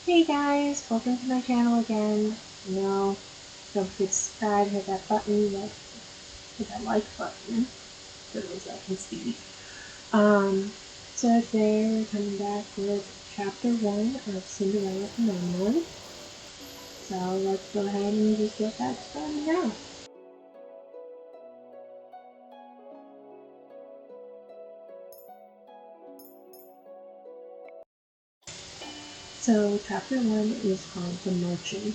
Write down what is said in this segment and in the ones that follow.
Hey guys, welcome to my channel again. Don't forget to subscribe, hit that button, hit that like button for those that can speak. So today we're coming back with chapter 1 of Cinderella Phenomenon. So let's go ahead and just get that started now. So chapter 1 is called The Merchant.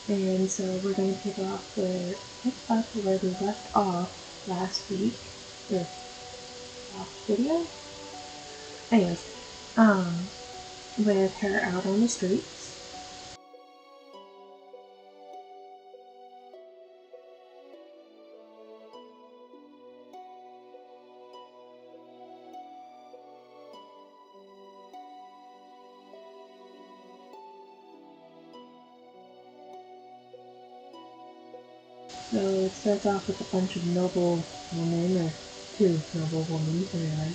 And so we're going to pick up where we left off last week, or last video. Anyways, with her out on the streets. So it starts off with a bunch of noble women, or two noble women, anyway,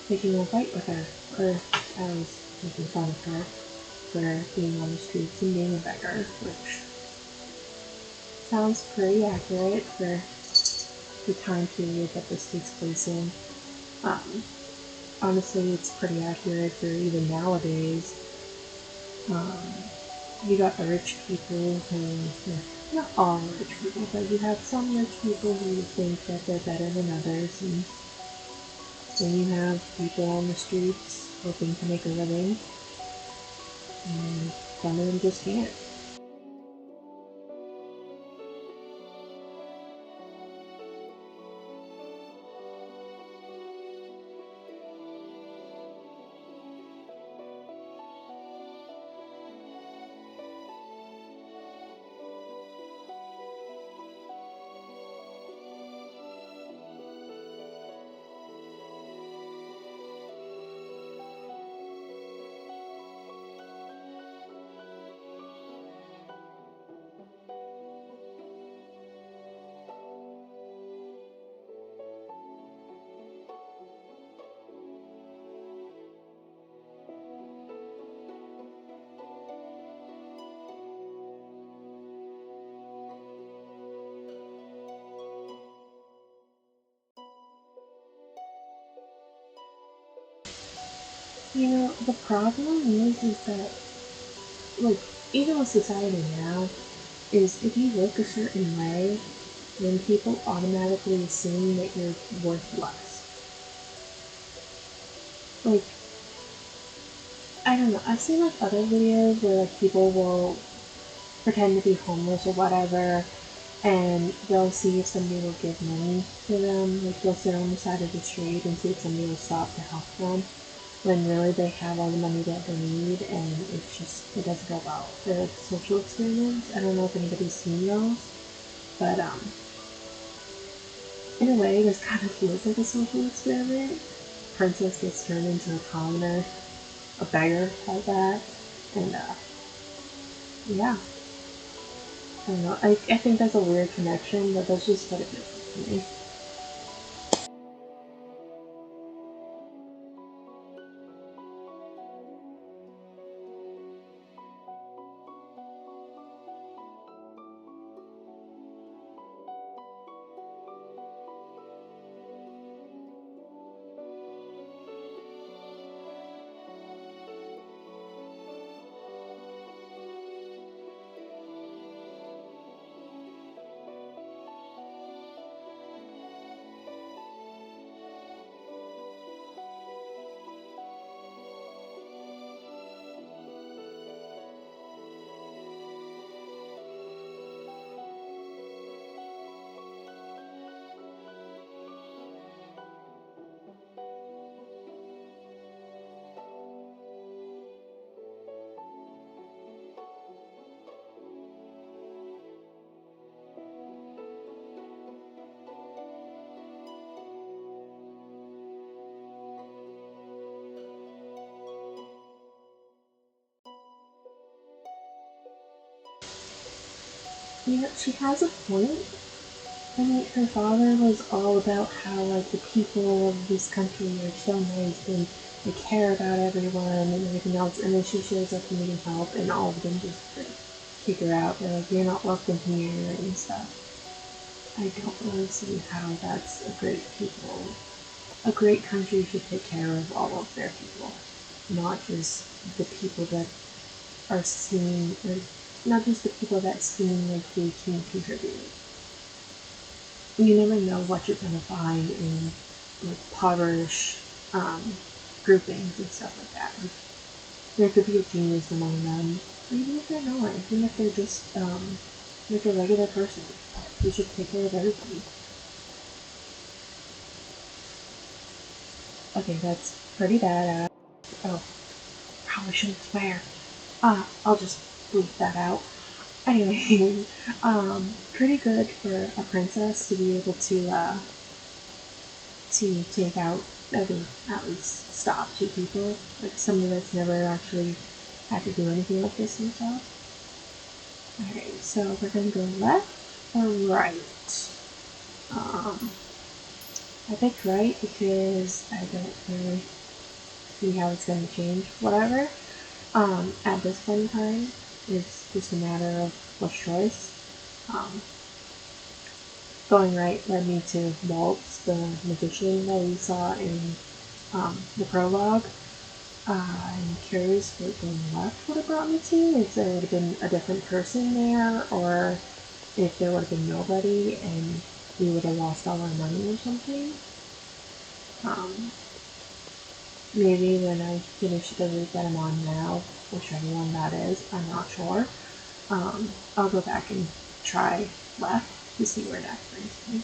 taking a fight with her, or I was making fun of her for being on the streets and being a beggar, which sounds pretty accurate for the time period that this takes place in. Honestly, it's pretty accurate for even nowadays. You got the rich people who, not all rich people, but you have some rich people who think that they're better than others, and then you have people on the streets hoping to make a living, and some of them just can't. The problem is that, like, even with society now, is if you look a certain way, then people automatically assume that you're worth less. Like, I don't know, I've seen like other videos where like people will pretend to be homeless or whatever, and they'll see if somebody will give money to them. Like, they'll sit on the side of the street and see if somebody will stop to help them, when really they have all the money that they need, and it doesn't go well. They're like social experiments. I don't know if anybody's seen those, but in a way, this kind of feels like a social experiment. Princess gets turned into a commoner, a beggar like that, and yeah. I don't know. I think that's a weird connection, but that's just what it feels like to me. Yeah, she has a point. I mean, her father was all about how, like, the people of this country are so nice, and they care about everyone and everything else, and then she shows up needing help, and all of them just like kick her out. They're like, "You're not welcome here," and stuff. I don't really see how that's a great people. A great country should take care of all of their people, not just the people that are seen, or not just the people that seem like they can contribute. You never know what you're gonna find in like impoverished groupings and stuff like that. Like, there could be a genius among them, or even if they're not, even if they're just like a regular person. You should take care of everybody. Okay, that's pretty bad. Oh, probably shouldn't swear. I'll just bleep that out. Anyway, pretty good for a princess to be able to take out, at least stop two people. Like somebody that's never actually had to do anything like this themselves. Okay, so we're gonna go left or right. I picked right because I don't really see how it's gonna change. Whatever. At this point in time, it's just a matter of which choice. Um, Going right led me to Waltz, the magician that we saw in the prologue. I'm curious what going left would have brought me to, if there would have been a different person there, or if there would have been nobody and we would have lost all our money or something. Maybe when I finish the route that I'm on now, whichever one that is, I'm not sure. I'll go back and try left to see where that brings me.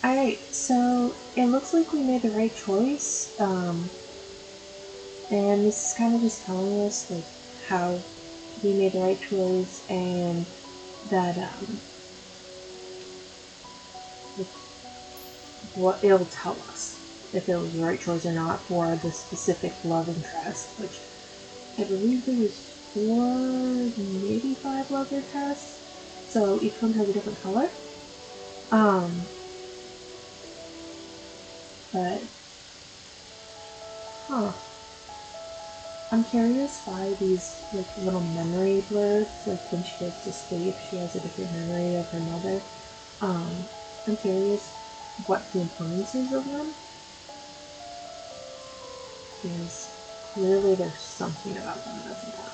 Alright, so it looks like we made the right choice, and this is kind of just telling us like how we made the right choice, and that like, what it'll tell us if it was the right choice or not for the specific love interest, which I believe there was 4, maybe 5 leather tests. So each one has a different color. Um, but, huh. I'm curious why these like little memory blurbs, like when she goes to sleep, she has a different memory of her mother. Um, I'm curious what the importance is of them, because clearly there's something about them that's important.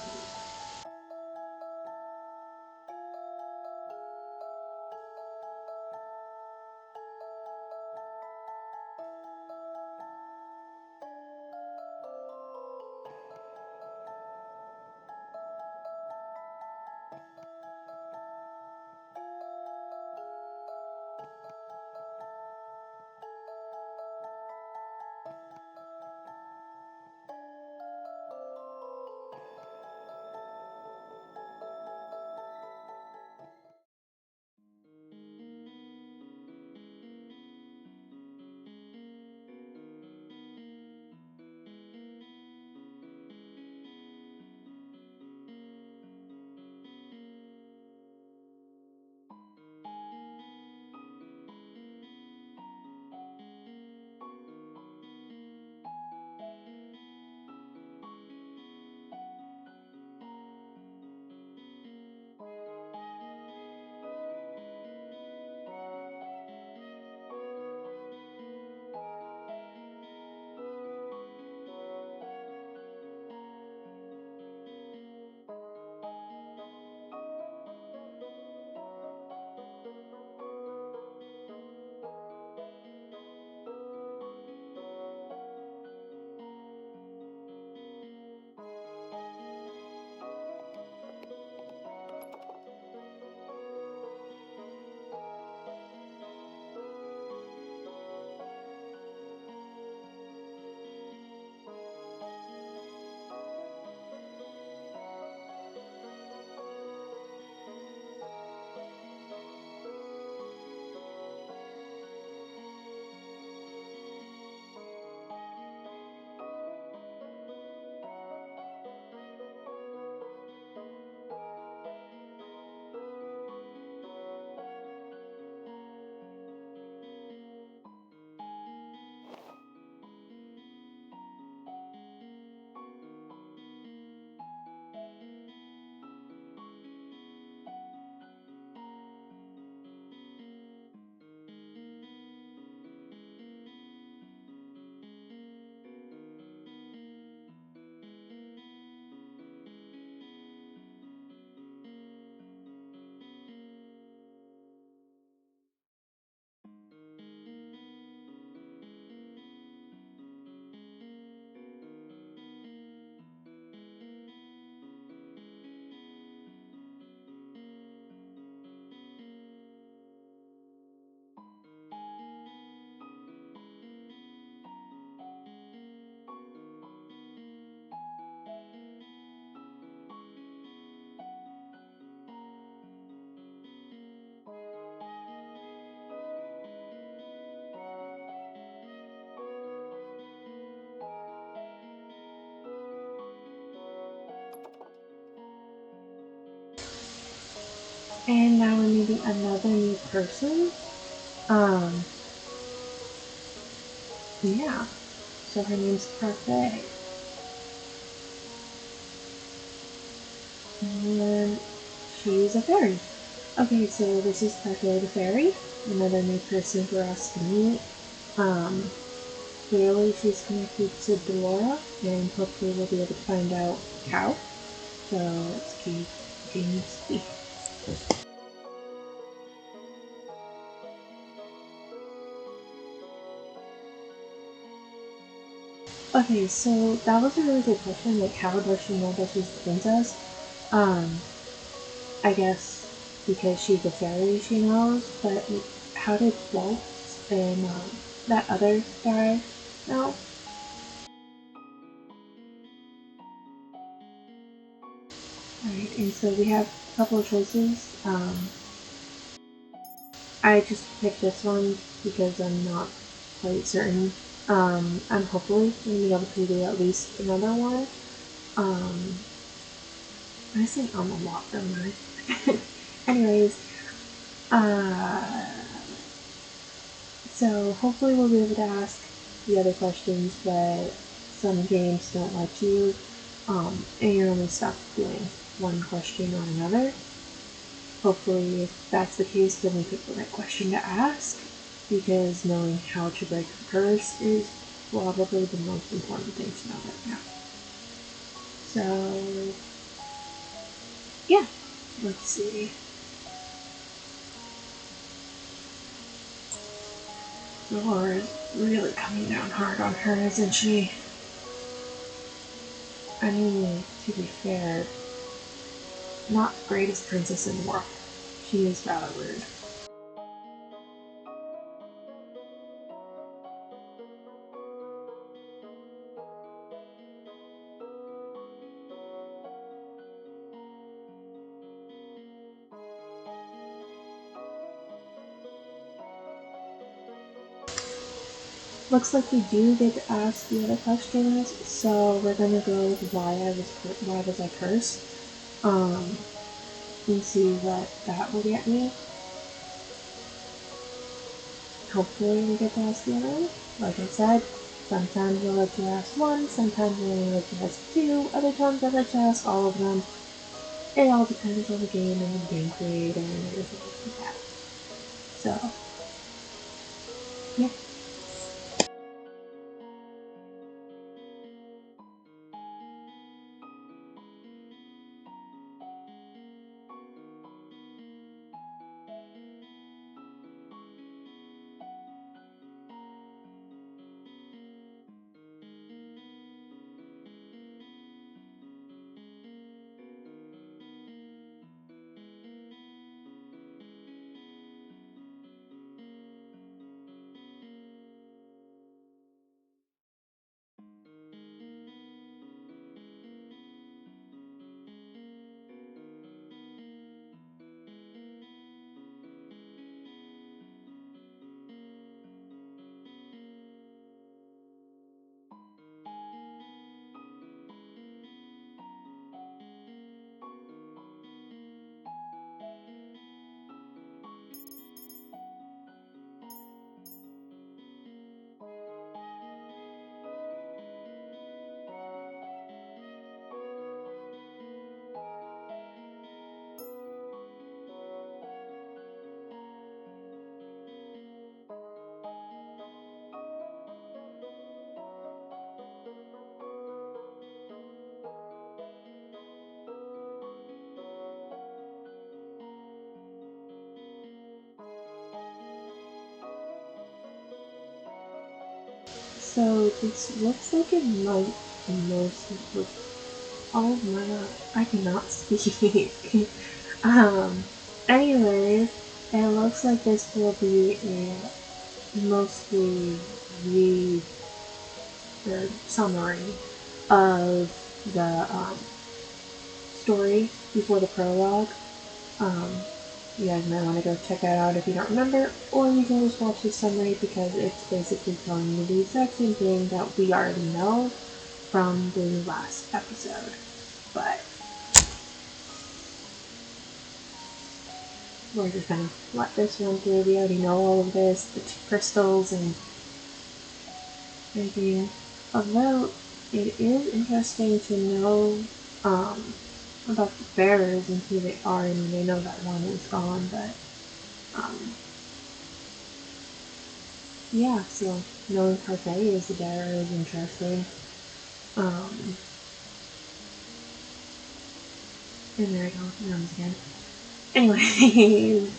And now we're meeting another new person. Um, yeah. So her name's Parfait. And she's a fairy. Okay, so this is Parfait the fairy, another new person for us to meet. Um, Clearly she's connected to Dora, and hopefully we'll be able to find out how. So let's keep getting speed. Okay, so that was a really good question. Like, how does she know that she's the princess? Um, I guess because she's a fairy, she knows. But how did Waltz and that other guy know? Alright, and so we have a couple of choices. I just picked this one because I'm not quite certain. I'm hopefully going to be able to do at least another one. Um, I say a lot, don't I? Anyways, uh, so hopefully we'll be able to ask the other questions, but some games don't let you, and you're only stuck doing one question or another. Hopefully, if that's the case, then we pick the right question to ask, because knowing how to break the curse is probably the most important thing to know right now. So, yeah, let's see. Laura's really coming down hard on her, isn't she? I mean, to be fair, not the greatest princess in the world. She is rather rude. Looks like we do get to ask the other questions, so we're gonna go with why was I cursed, and see what that will get me. Hopefully we get to ask the other one. Like I said, sometimes we'll let you ask one, sometimes we'll let you ask two, other times I'll let you ask all of them. It all depends on the game and the game creator and everything like that. So, yeah. So this looks like it might mostly. Oh my god, I cannot speak. um, anyways, it looks like this will be a mostly read the summary of the story before the prologue. Um, you guys might want to go check that out if you don't remember, or you can just watch the summary because it's basically telling you the exact same thing that we already know from the last episode. But we're just gonna let this run through. We already know all of this, the two crystals and everything. Although it is interesting to know about the bearers and who they are. I mean, they know that one is gone, but um, yeah. So knowing Parfait is the bearer is interesting. Um, and there I go with the numbers again. Anyway,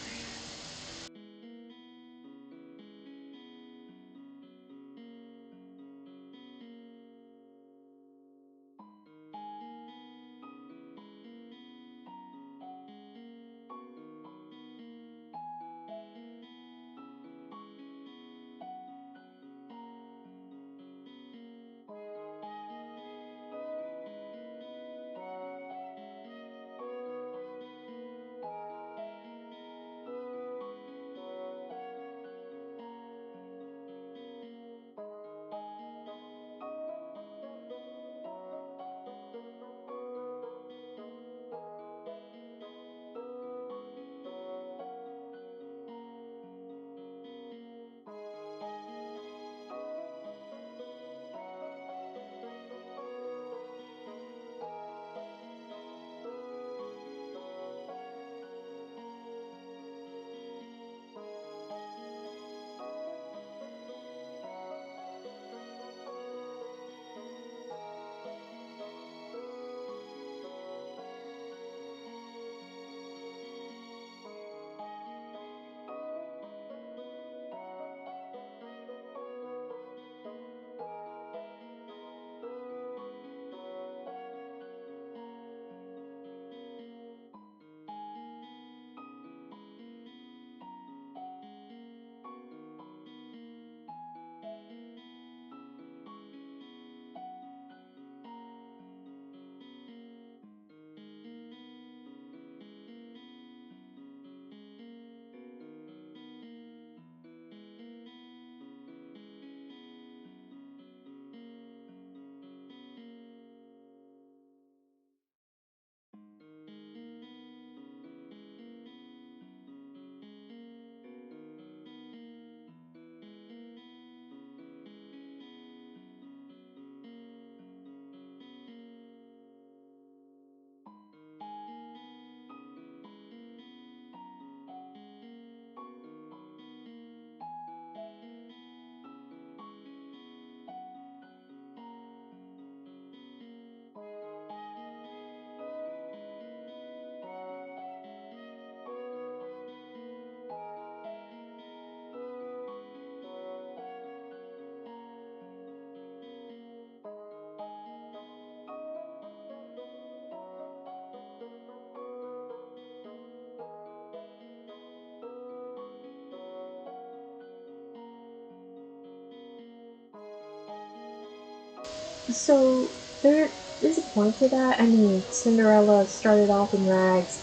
So there is a point to that. I mean, Cinderella started off in rags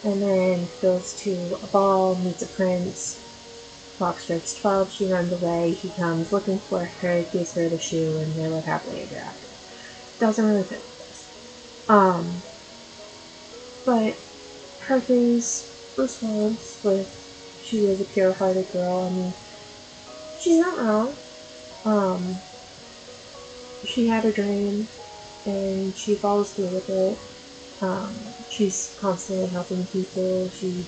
and then goes to a ball, meets a prince. Clock strikes 12, she runs away, he comes looking for her, gives her the shoe, and they live happily ever after. Doesn't really fit with this. But her face responds with she was a pure-hearted girl. I mean, she's not wrong. Um, she had a dream, and she follows through with it. She's constantly helping people. She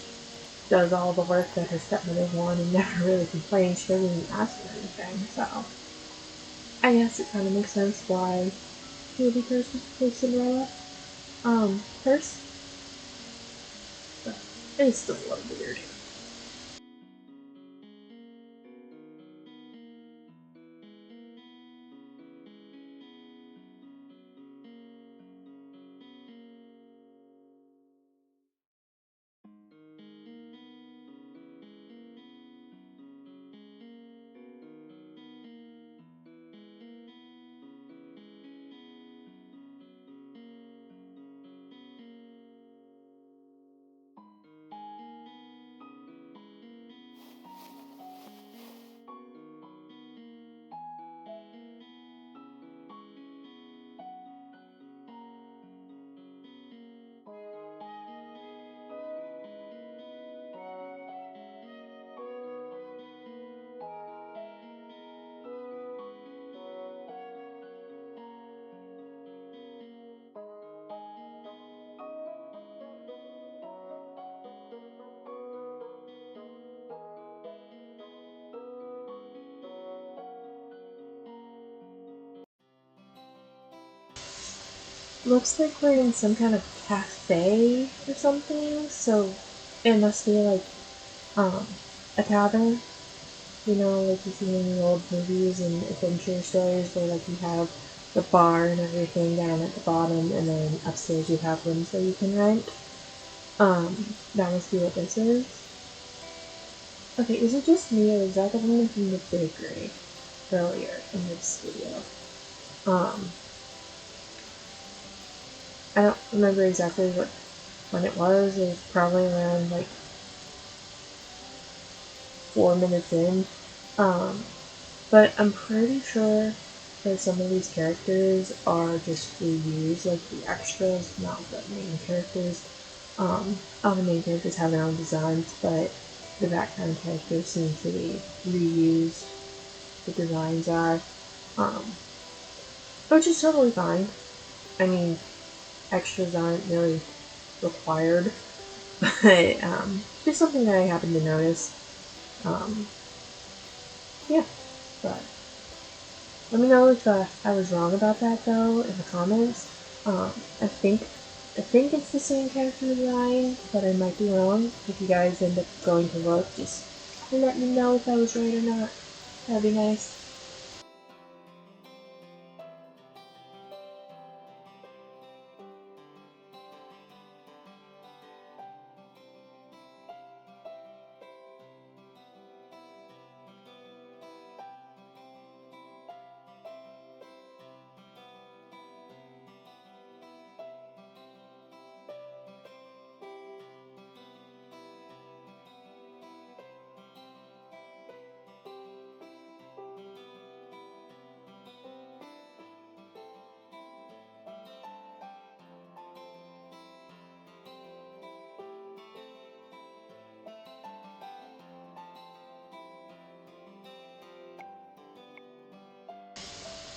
does all the work that her stepmother wanted and never really complains. She doesn't even ask for anything. So I guess it kind of makes sense why she would be cursed with Cinderella. Cursed, but it's still a little weird. Looks like we're in some kind of cafe or something, so it must be like um a tavern. You know, like you see in the old movies and adventure stories where like you have the bar and everything down at the bottom and then upstairs you have rooms that you can rent. That must be what this is. Okay, is it just me or is that the woman from the bakery earlier in this video? Um, I don't remember exactly when it was. It was probably around like 4 minutes in. Um, but I'm pretty sure that some of these characters are just reused, like the extras, not the main characters. All the main characters have their own designs, but the background characters seem to be reused. The designs are, um, which is totally fine. I mean, extras aren't really required, but just something that I happened to notice. Um, yeah, but let me know if I was wrong about that though in the comments. I think it's the same character design, but I might be wrong. If you guys end up going to look, just let me know if I was right or not. That'd be nice.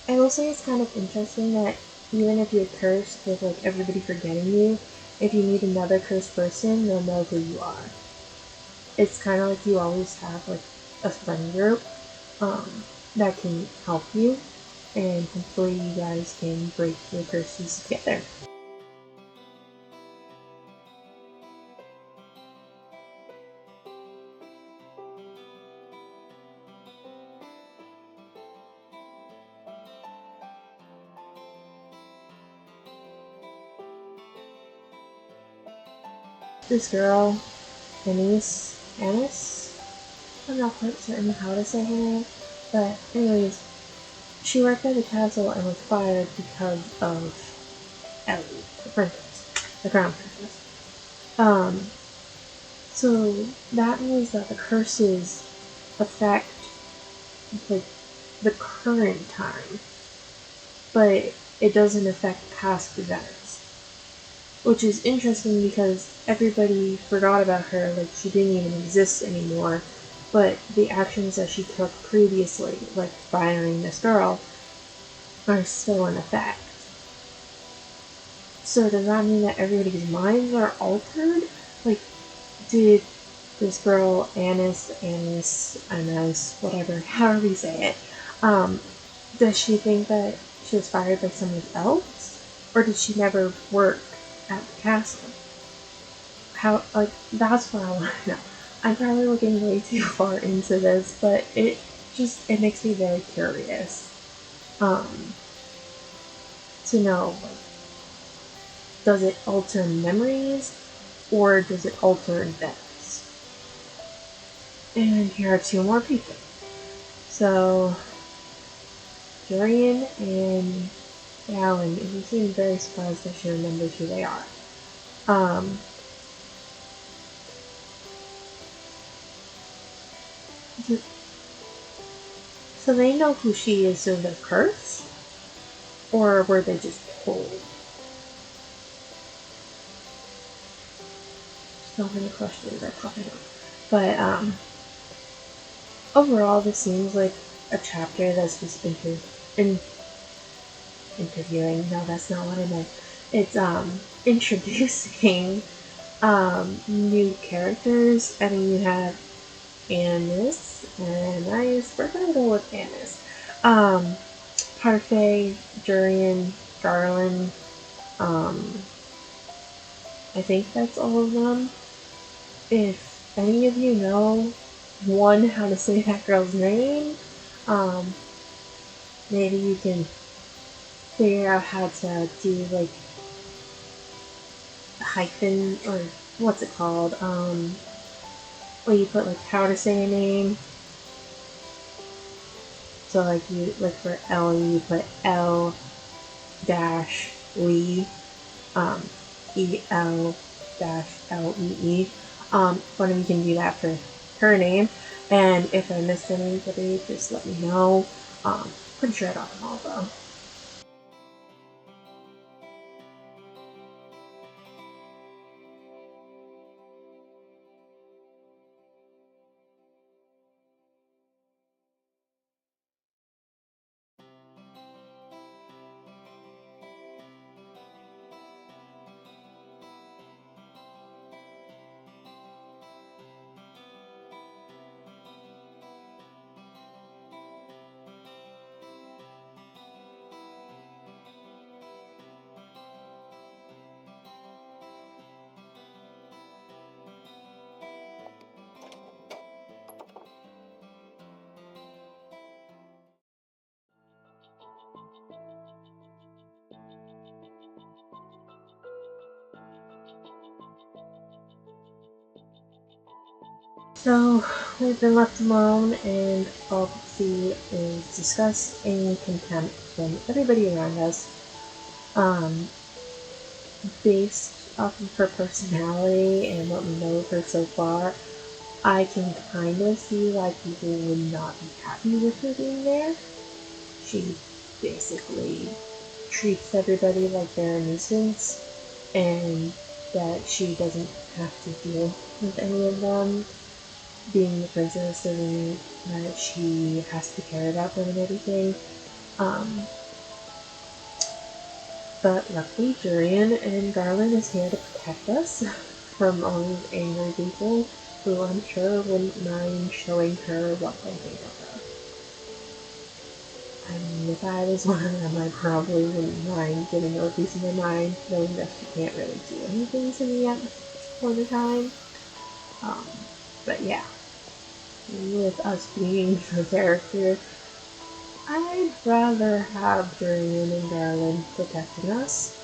I will say it's kind of interesting that even if you're cursed with like everybody forgetting you, if you meet another cursed person, they'll know who you are. It's kind of like you always have like a friend group that can help you, and hopefully you guys can break your curses together. This girl, Anise, I'm not quite certain how to say her name, but anyways, she worked at the castle and was fired because of Ellie, the princess, the crown princess. So that means that the curses affect like the current time, but it doesn't affect past events. Which is interesting because everybody forgot about her, like she didn't even exist anymore. But the actions that she took previously, like firing this girl, are still in effect. So does that mean that everybody's minds are altered? Like, did this girl, Annis, whatever, however you say it, does she think that she was fired by someone else? Or did she never work at the castle? How, like, that's what I want to know. I'm probably looking way too far into this, but it makes me very curious, to know, like, does it alter memories, or does it alter events? And here are two more people. So, Dorian and Alan, and you seem very surprised that she remembers who they are. So they know who she is, so they're cursed? Or were they just told? So many questions are popping up. But overall, this seems like a chapter that's just interviewing. No, that's not what I meant. It's introducing new characters. I mean, you have Annis, we're gonna go with Annis. Parfait, Durian, Garland. I think that's all of them. If any of you know one how to say that girl's name, maybe you can figure out how to do like hyphen or what's it called? Where you put like how to say a name. So like you like for Ellie you put L dash Lee, EL dash LEE. One of you can do that for her name. And if I missed anybody, just let me know. Pretty sure I got them all though. So we've been left alone, and all we see is disgust and contempt from everybody around us. Based off of her personality and what we know of her so far, I can kind of see why people would not be happy with her being there. She basically treats everybody like they're a nuisance, and that she doesn't have to deal with any of them. Being the princess doesn't mean that she has to care about them and everything. But luckily, Durian and Garland is here to protect us from all these angry people who I'm sure wouldn't mind showing her what they think of her. I mean, if I was one of them, I probably wouldn't mind giving her a piece of my mind, knowing that she can't really do anything to me at this point in time. But yeah, with us being the character, I'd rather have Durian and Garland protecting us.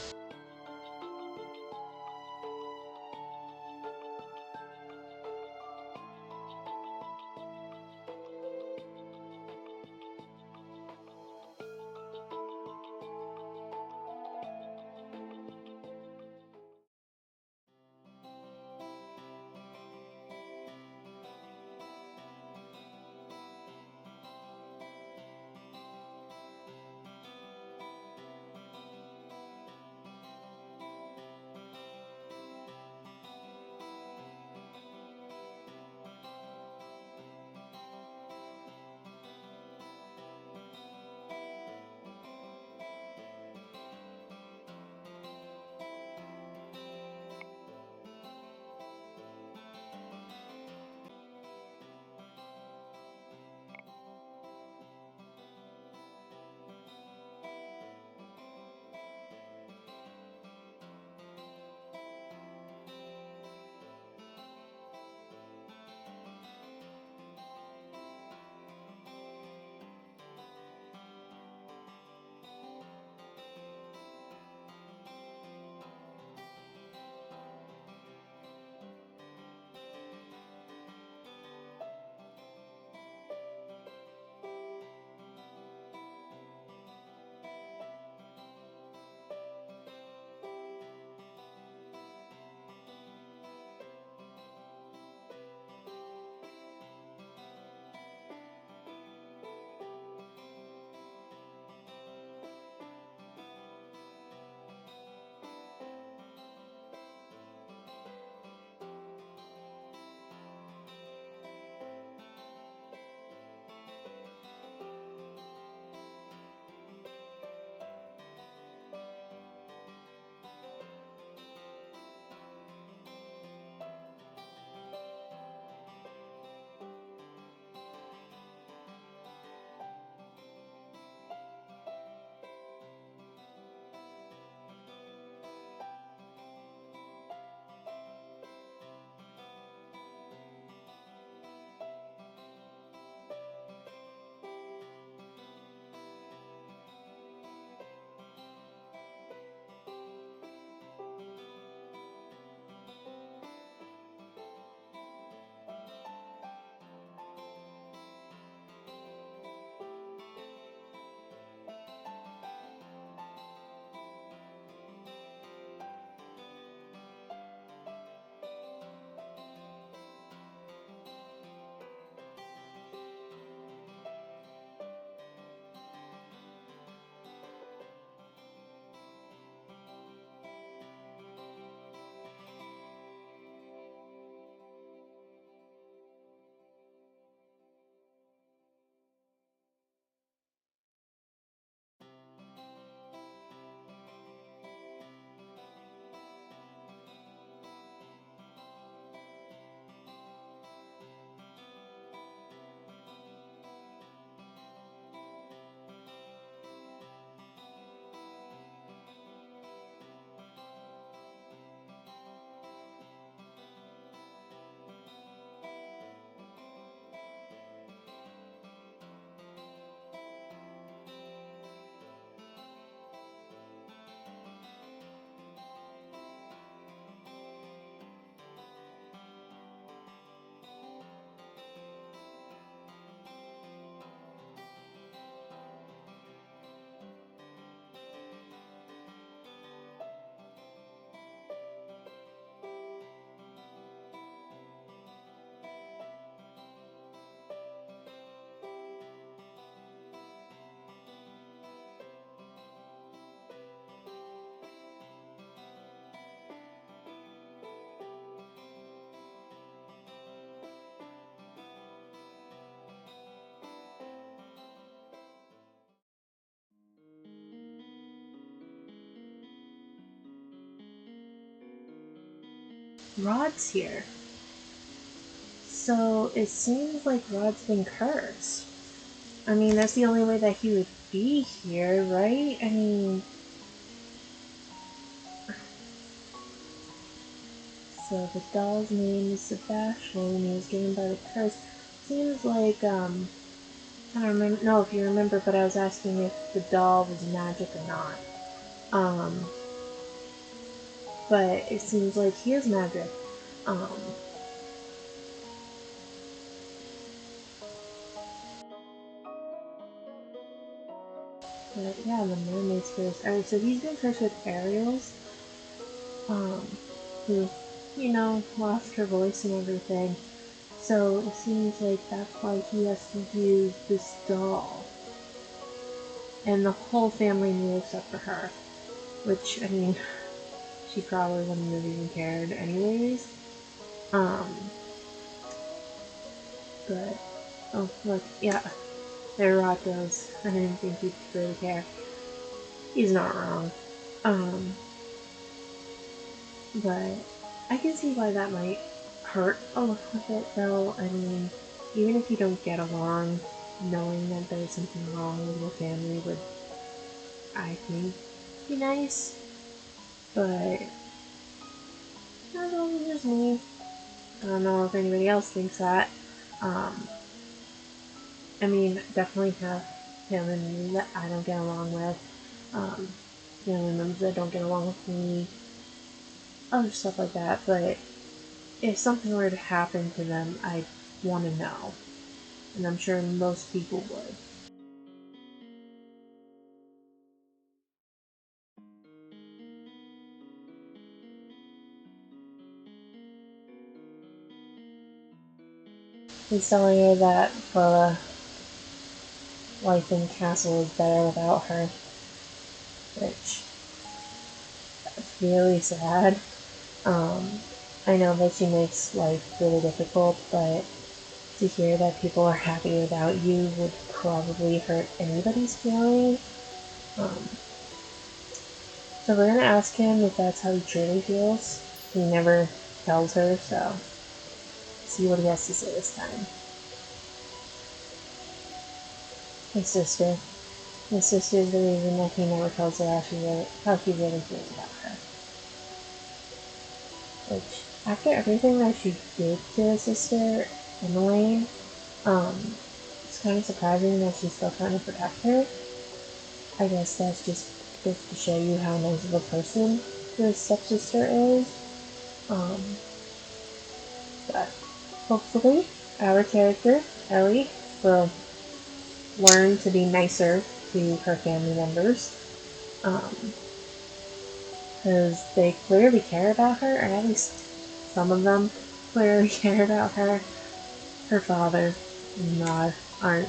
Rod's here. So it seems like Rod's been cursed. I mean, that's the only way that he would be here, right? I mean, so the doll's name is Sebastian, and he was given by the curse. Seems like, I don't know if you remember, but I was asking if the doll was magic or not. But it seems like he is magic. Um, but yeah, the mermaid's curse. Alright, so he's been cursed with Ariel's, um, who, lost her voice and everything. So it seems like that's why he has to use this doll. And the whole family knew except for her. Which, I mean, she probably wouldn't have even cared anyways. Um, but, oh, look, yeah, there Rod goes. I didn't think he'd really care. He's not wrong. Um, but I can see why that might hurt a little bit, though. I mean, even if you don't get along, knowing that there's something wrong with your family would, I think, be nice. But that's only just me. I don't know if anybody else thinks that. Um, I mean, definitely have family members that I don't get along with. Um, family members that don't get along with me. Other stuff like that. But if something were to happen to them, I'd want to know. And I'm sure most people would. He's telling her that the life in the castle is better without her, which that's really sad. Um, I know that she makes life really difficult, but to hear that people are happy without you would probably hurt anybody's feelings. Um, so we're gonna ask him if that's how he truly feels. He never tells her, so see what he has to say this time. His sister. His sister is the reason that he never tells her how he really feels about her. Which, after everything that she did to his sister, Emmeline, it's kind of surprising that she's still trying to protect her. I guess that's just goes to show you how nice of a person his stepsister is. Um, but hopefully, our character, Ellie, will learn to be nicer to her family members. Because they clearly care about her, or at least some of them clearly care about her. Her father and Rod aren't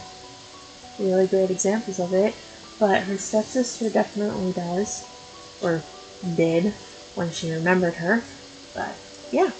really great examples of it, but her stepsister definitely does, or did when she remembered her. But yeah.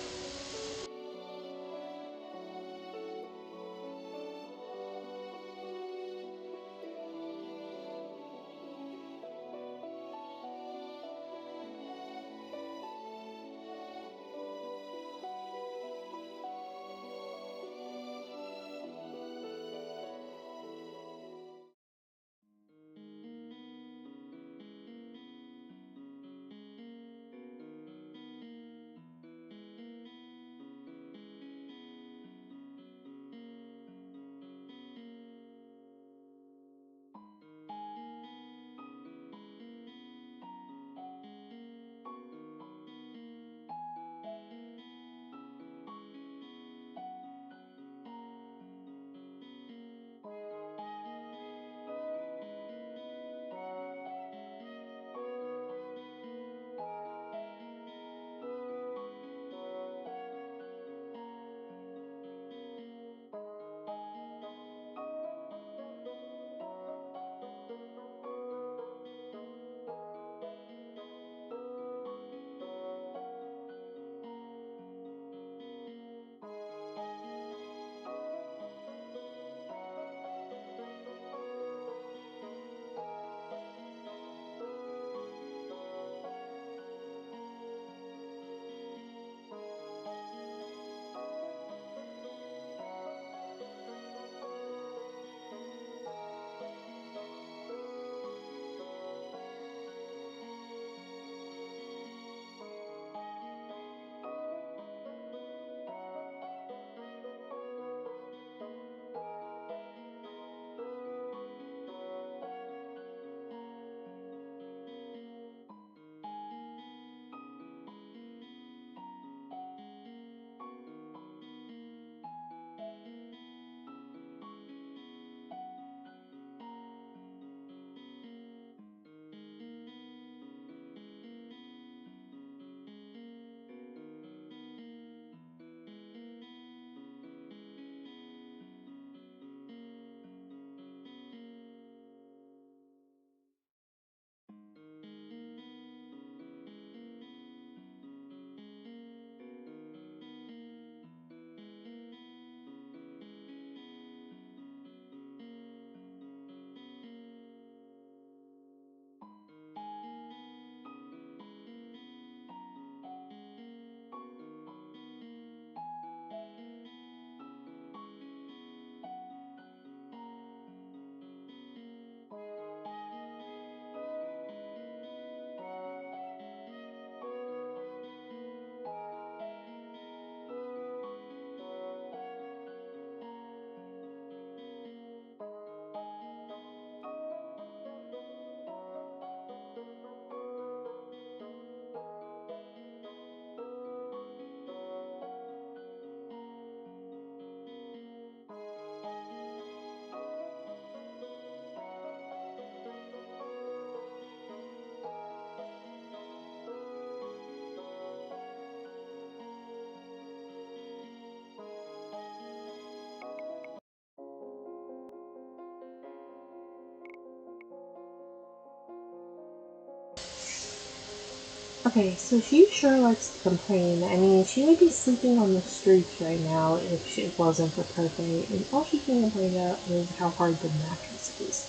Okay, so she sure likes to complain. I mean, she would be sleeping on the streets right now if it wasn't for Pepe, and all she can complain about is how hard the mattress is.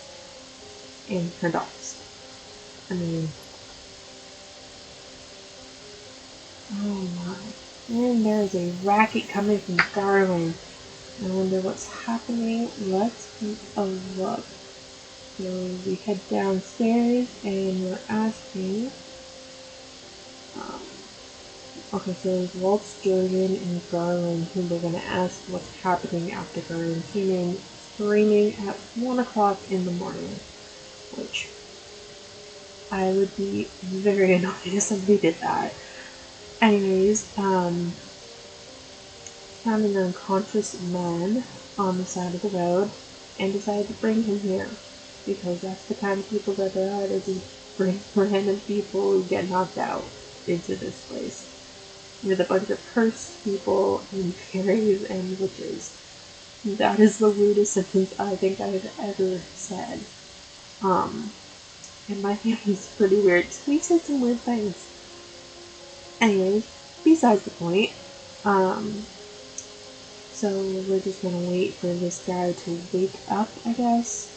And her dogs. I mean, oh my. And there's a racket coming from Garland. I wonder what's happening. Let's take a look. So we head downstairs and we're asking. Um, okay, so there's Waltz, Jordan, and Garland who we're going to ask what's happening after Garland came in screaming at 1 o'clock in the morning, which I would be very annoyed if somebody did that. Anyways, found an unconscious man on the side of the road and decided to bring him here because that's the kind of people that there are, to just bring random people who get knocked out into this place with a bunch of cursed people and fairies and witches. That is the weirdest sentence I think I've ever said. And my family's pretty weird, so we said some weird things. Anyways, besides the point, so we're just gonna wait for this guy to wake up, I guess.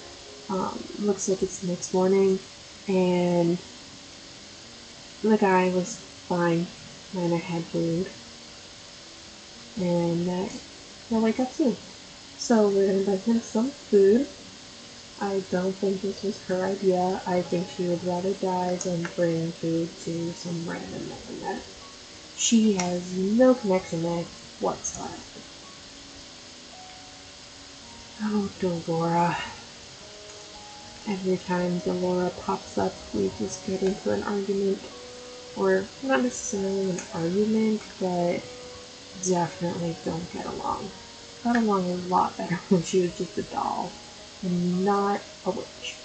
Looks like it's next morning, and the guy was fine, minor head wound, and he'll wake up soon. So we're gonna buy him some food. I don't think this was her idea. I think she would rather die than bring food to some random man that she has no connection with whatsoever. Oh, Delora. Every time Delora pops up, we just get into an argument. Or not necessarily an argument, but definitely don't get along. Got along a lot better when she was just a doll and not a witch.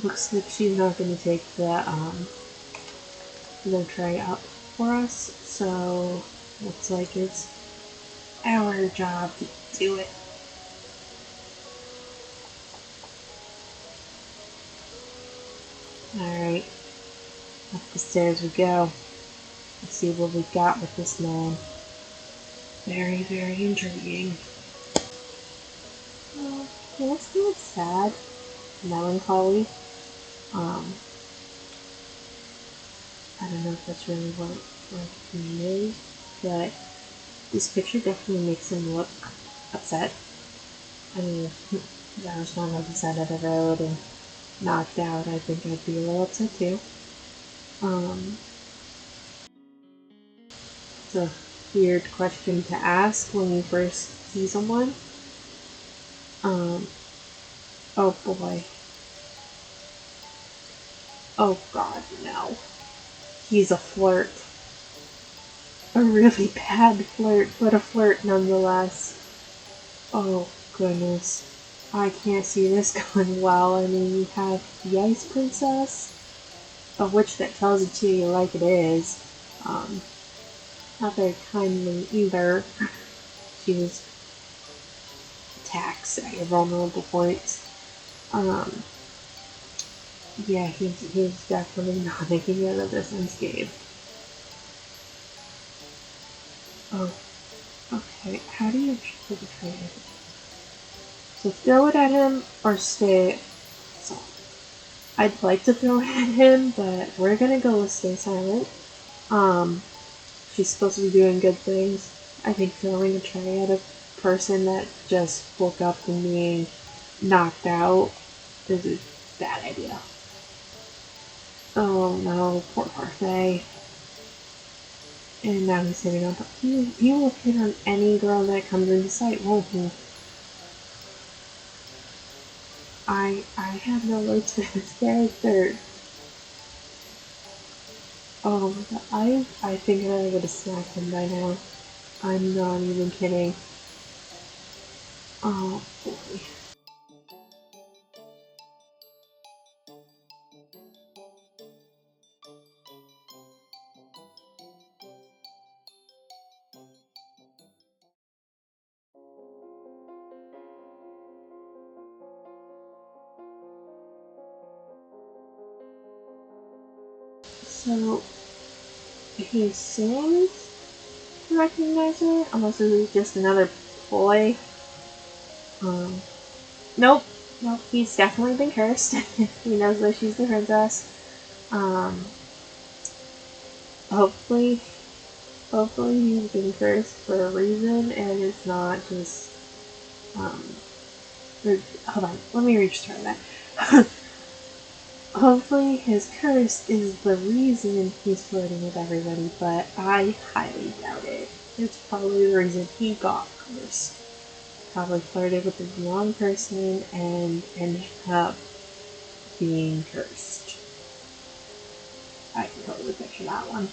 Looks like she's not going to take the tray up for us, so looks like it's our job to do it. Alright, up the stairs we go. Let's see what we got with this man. Very, very intriguing. He looks kind of sad, melancholy. I don't know if that's really what he is, but this picture definitely makes him look upset. I mean, if I was found on the side of the road and knocked out, I think I'd be a little upset too. It's a weird question to ask when you first see someone. Oh boy. Oh god, no. He's a flirt. A really bad flirt, but a flirt nonetheless. Oh goodness. I can't see this going well. I mean, you have the Ice Princess, a witch that tells it to you like it is. Not very kindly either. She just attacks at your vulnerable points. Yeah, he's definitely not making it out of this unscathed. Oh, okay. How do you trick or treat it? So throw it at him or stay. So I'd like to throw it at him, but we're gonna go with stay silent. She's supposed to be doing good things. I think throwing a tray at a person that just woke up from being knocked out is a bad idea. Oh no, poor Parfait. And now he's hitting on. He will hit on any girl that comes into sight, won't he? I have no words for this character. Oh my god, I think I would have smacked him by now. I'm not even kidding. Oh boy. So he seems to recognize her, unless it was just another boy. Um, nope, nope, he's definitely been cursed. He knows that she's the princess. Um, hopefully, hopefully he's been cursed for a reason, and it's not just, um, hold on, let me restart that. Hopefully his curse is the reason he's flirting with everybody, but I highly doubt it. It's probably the reason he got cursed. Probably flirted with the wrong person and ended up being cursed. I can totally picture that one.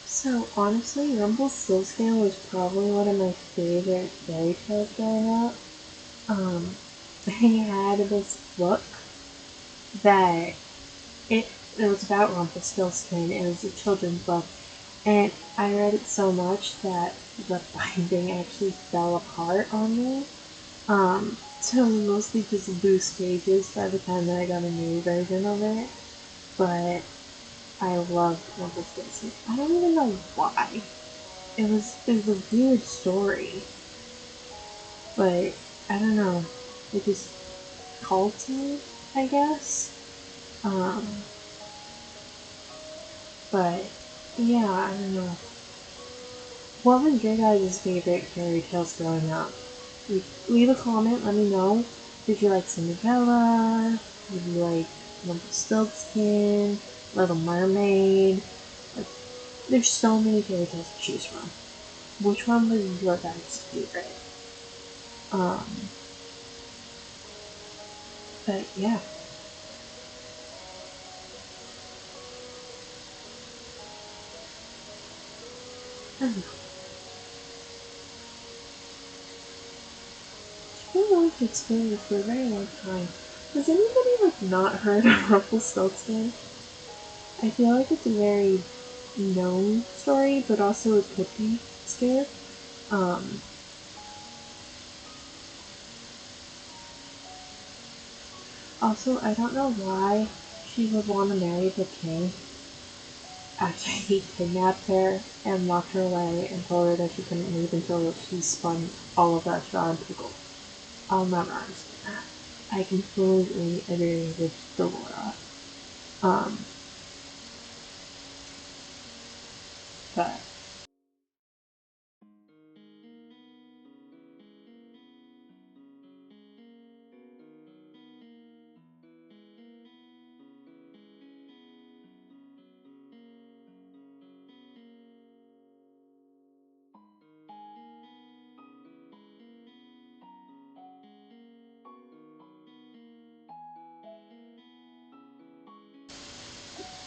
So honestly, Rumpelstiltskin was probably one of my favorite fairy tales growing up. They had this book that it it was about Rumpelstiltskin. It was a children's book, and I read it so much that the binding actually fell apart on me. So mostly just loose pages by the time that I got a new version of it. But I loved Rumpelstiltskin. I don't even know why. It was a weird story, but I don't know. It just called to me, I guess. Um, but yeah, I don't know. What was your guys' favorite fairy tales growing up? Leave a comment, let me know. Did you like Cinderella? Did you like Rumpelstiltskin? Little Mermaid? Like, there's so many fairy tales to choose from. Which one was your guys' favorite? Um, but yeah. I don't know. It's been wanting to explain this for a very long time. Has anybody not heard of Rumpelstiltskin? I feel like it's a very known story, but also it could be scary. Um, Also, I don't know why she would want to marry the king after he kidnapped her and locked her away and told her that she couldn't leave until she spun all of that straw and pickle. I'll never understand that. I completely agree with Delora. Um, but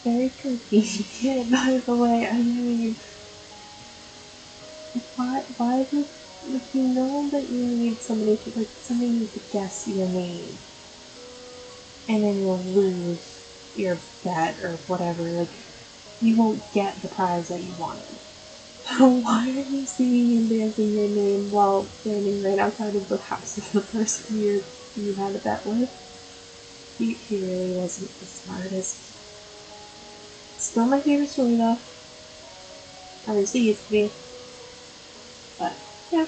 very convenient, by the way. I mean, why would, like, you know that you need somebody needs to guess your name, and then you'll lose your bet or whatever. Like, you won't get the prize that you wanted. So why are you singing and dancing your name while standing right outside of the house of the person you had a bet with? He really wasn't the smartest. Still my favorite story though. Obviously used to be. But yeah.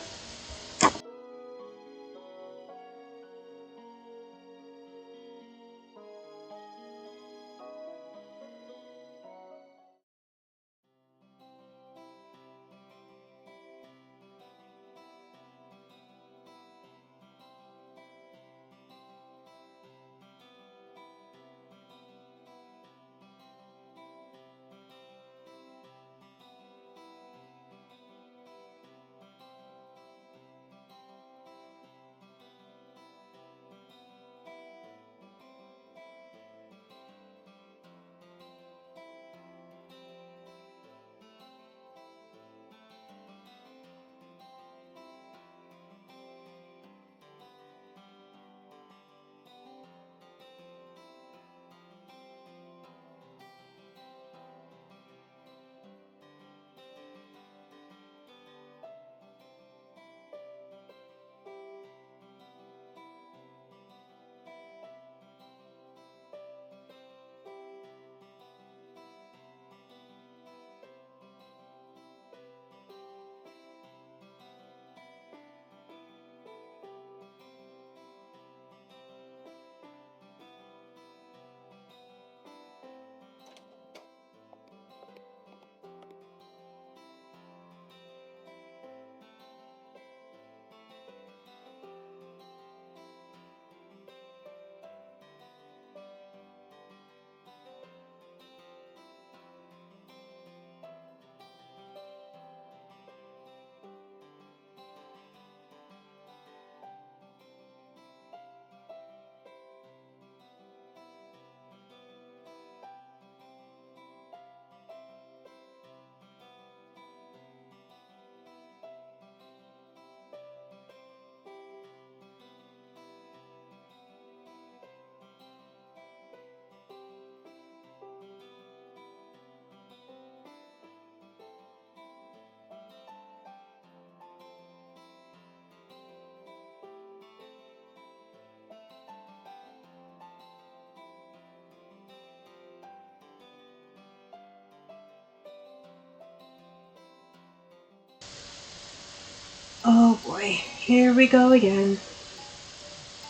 Oh boy, here we go again.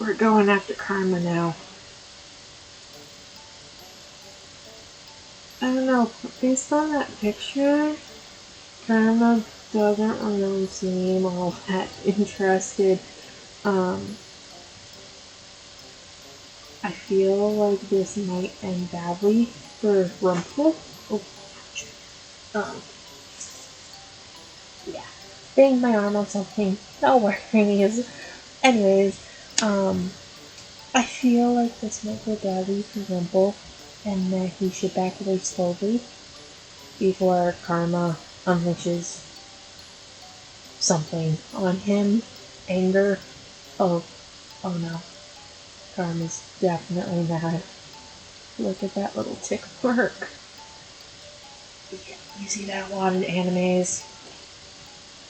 We're going after karma now. I don't know, based on that picture, karma doesn't really seem all that interested. I feel like this might end badly for Rumpel. Oh, um, yeah. Banged my arm on something. No worries. Anyways, I feel like this might go badly for Rumpel, and that he should back away slowly before karma unleashes something on him. Anger. Oh, oh no. Karma's definitely mad. Look at that little tick mark. Yeah, you see that a lot in animes.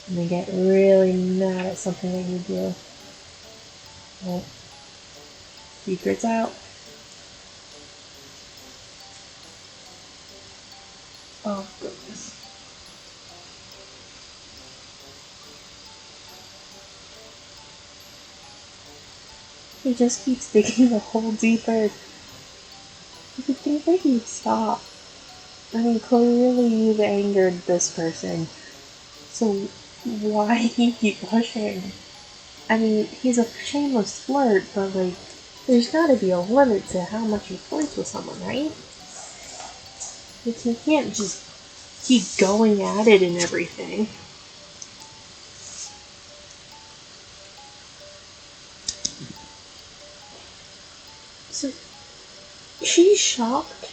And they get really mad at something that you do. Well, secret's out. Oh, goodness. He just keeps digging a hole deeper. You think that he'd stop. I mean, clearly you've angered this person. So why keep pushing? I mean, he's a shameless flirt, but like, there's gotta be a limit to how much you flirt with someone, right? Like, you can't just keep going at it and everything. So, she's shocked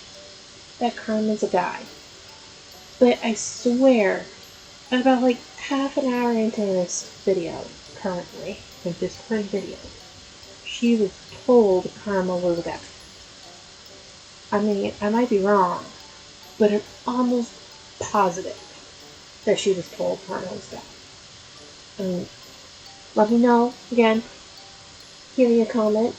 that Karma's a guy. But I swear, about like half an hour into this video, currently, like this current video, she was told Karma was a guy. I mean, I might be wrong, but I'm almost positive that she was told Karma was a guy. I mean, let me know, again, give me a comment,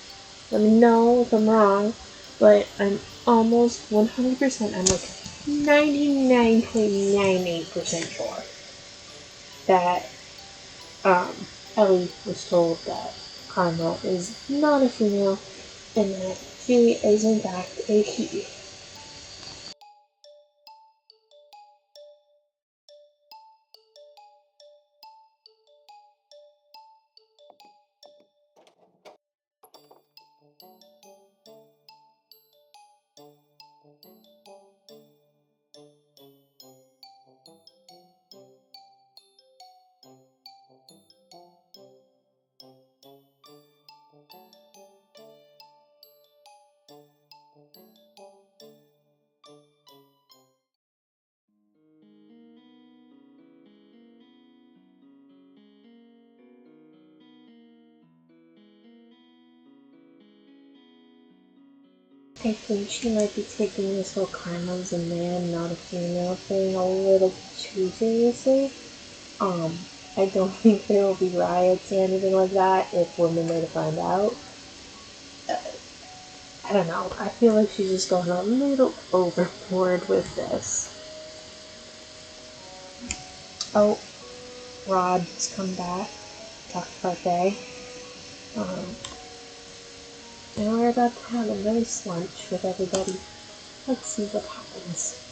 let me know if I'm wrong, but I'm almost 100%, I'm like 99.98% sure that Ellie was told that Karma is not a female and that she is in fact a he. I think she might be taking this whole Karma's a man, not a female thing a little too seriously. I don't think there will be riots or anything like that if women were to find out. I don't know. I feel like she's just going a little overboard with this. Oh, Rod's come back. Talked about day. Um, and we're about to have a nice lunch with everybody. Let's see what happens.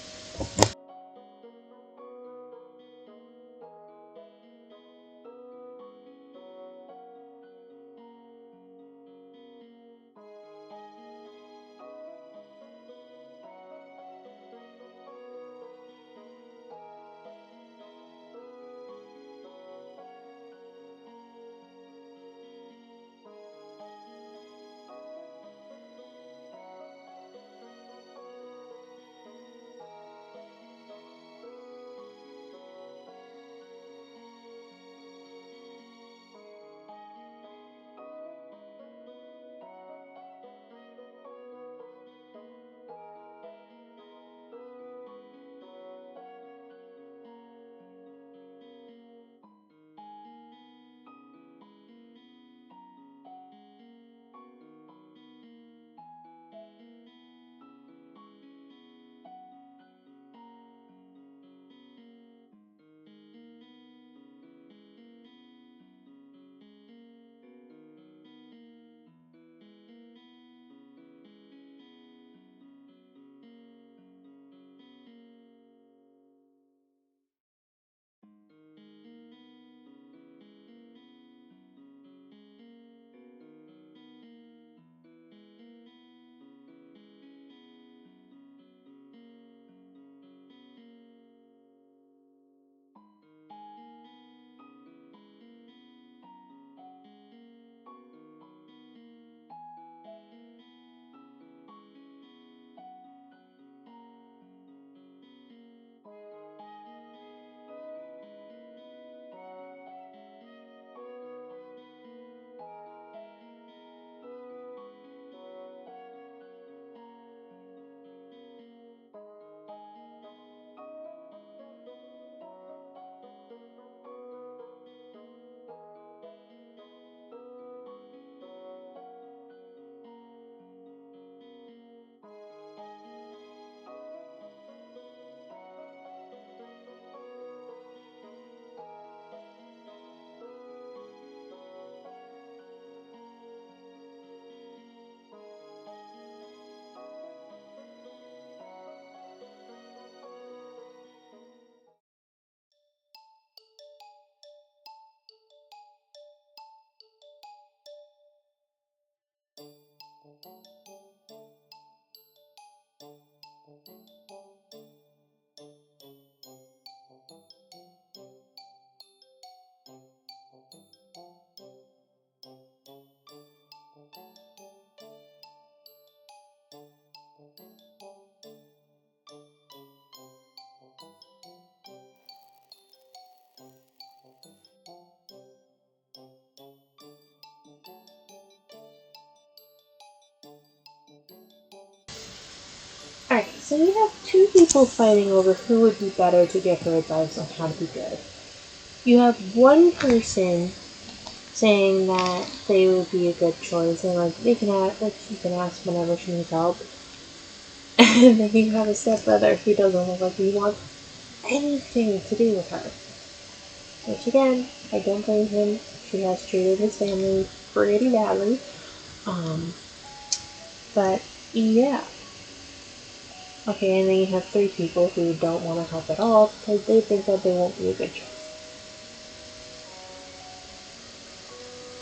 Alright, so you have two people fighting over who would be better to give her advice on how to be good. You have one person saying that they would be a good choice, and like they can ask, like she can ask whenever she needs help. And then you have a stepbrother who doesn't look like he wants anything to do with her. Which again, I don't blame him. She has treated his family pretty badly. Um, but yeah. Okay, and then you have three people who don't want to help at all because they think that they won't be a good choice.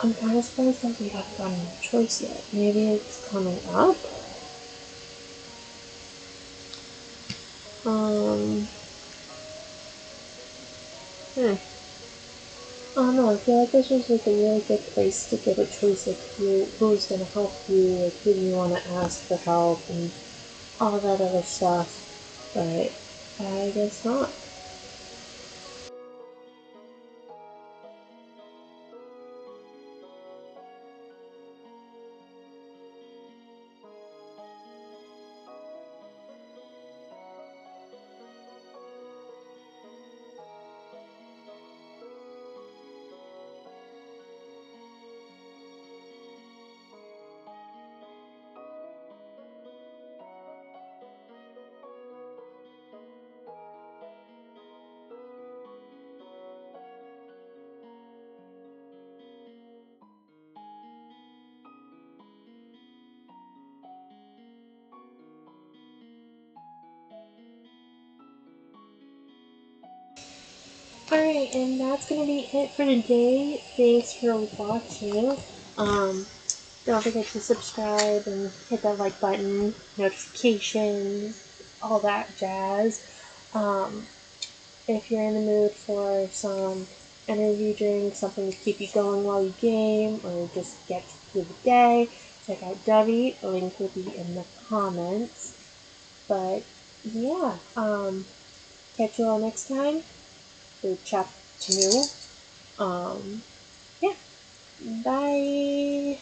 I'm kind of surprised that we haven't gotten a choice yet. Maybe it's coming up. Um, hmm. Oh no, I feel like this was like a really good place to give a choice, like who's gonna help you, like who do you want to ask for help, and all that other stuff. But I guess not. Alright, and that's gonna be it for today. Thanks for watching. Um, don't forget to subscribe and hit that like button, notifications, all that jazz. Um, if you're in the mood for some energy drink, something to keep you going while you game, or just get through the day, check out Dovey. The link will be in the comments. But yeah, catch you all next time for chapter 2. Yeah, bye.